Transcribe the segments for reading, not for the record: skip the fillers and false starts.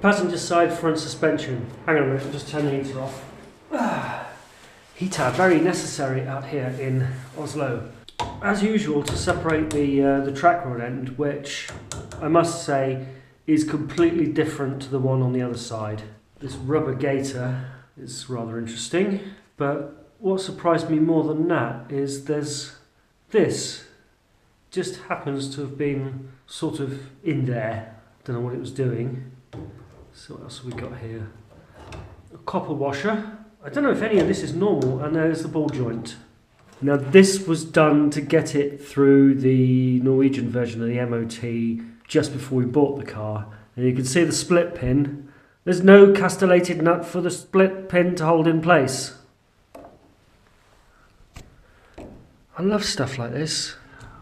Passenger side front suspension. Hang on a minute, I'll just turn the heater off. Heater, very necessary out here in Oslo. As usual, to separate the track rod end, which I must say is completely different to the one on the other side. This rubber gaiter is rather interesting, but what surprised me more than that is there's this. Just happens to have been sort of in there. Don't know what it was doing. So what else have we got here? A copper washer. I don't know if any of this is normal, and there's the ball joint. Now this was done to get it through the Norwegian version of the MOT just before we bought the car. And you can see the split pin. There's no castellated nut for the split pin to hold in place. I love stuff like this.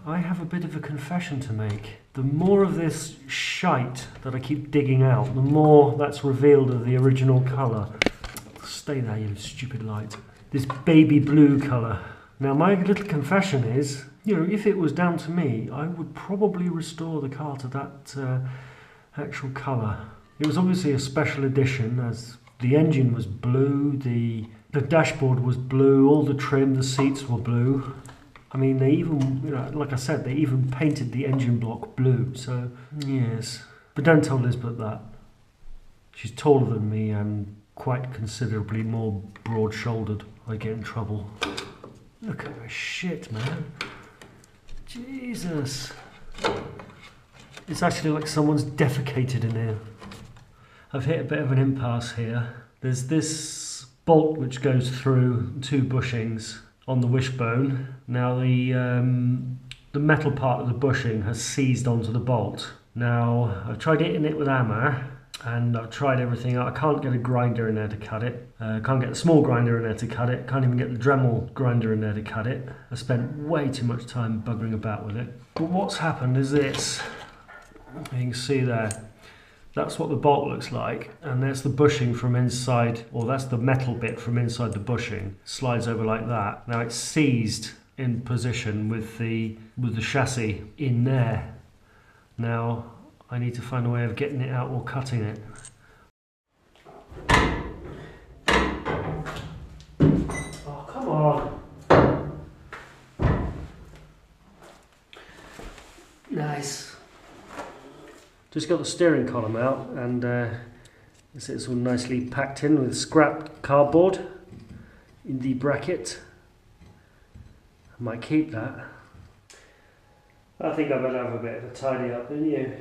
I have a bit of a confession to make. The more of this shite that I keep digging out, the more that's revealed of the original colour. Stay there, you stupid light. This baby blue colour. Now my little confession is, you know, if it was down to me, I would probably restore the car to that actual colour. It was obviously a special edition, as the engine was blue, the dashboard was blue, all the trim, the seats were blue. I mean, they even, you know, like I said, they even painted the engine block blue, so yes. But don't tell Lisbeth that. She's taller than me and quite considerably more broad-shouldered. I get in trouble. Look at this shit, man. Jesus. It's actually like someone's defecated in here. I've hit a bit of an impasse here. There's this bolt which goes through 2 bushings on the wishbone. Now the metal part of the bushing has seized onto the bolt. Now I've tried hitting it with hammer and I've tried everything out. I can't get a grinder in there to cut it. Can't get the small grinder in there to cut it. Can't even get the Dremel grinder in there to cut it. I spent way too much time buggering about with it. But what's happened is this. You can see there. That's what the bolt looks like, and there's the bushing from inside, or that's the metal bit from inside the bushing. Slides over like that. Now it's seized in position with the chassis in there. Now I need to find a way of getting it out or cutting it. Oh, come on. Nice. Just got the steering column out, and it's all nicely packed in with scrap cardboard in the bracket. I might keep that. I think I better have a bit of a tidy up, don't you?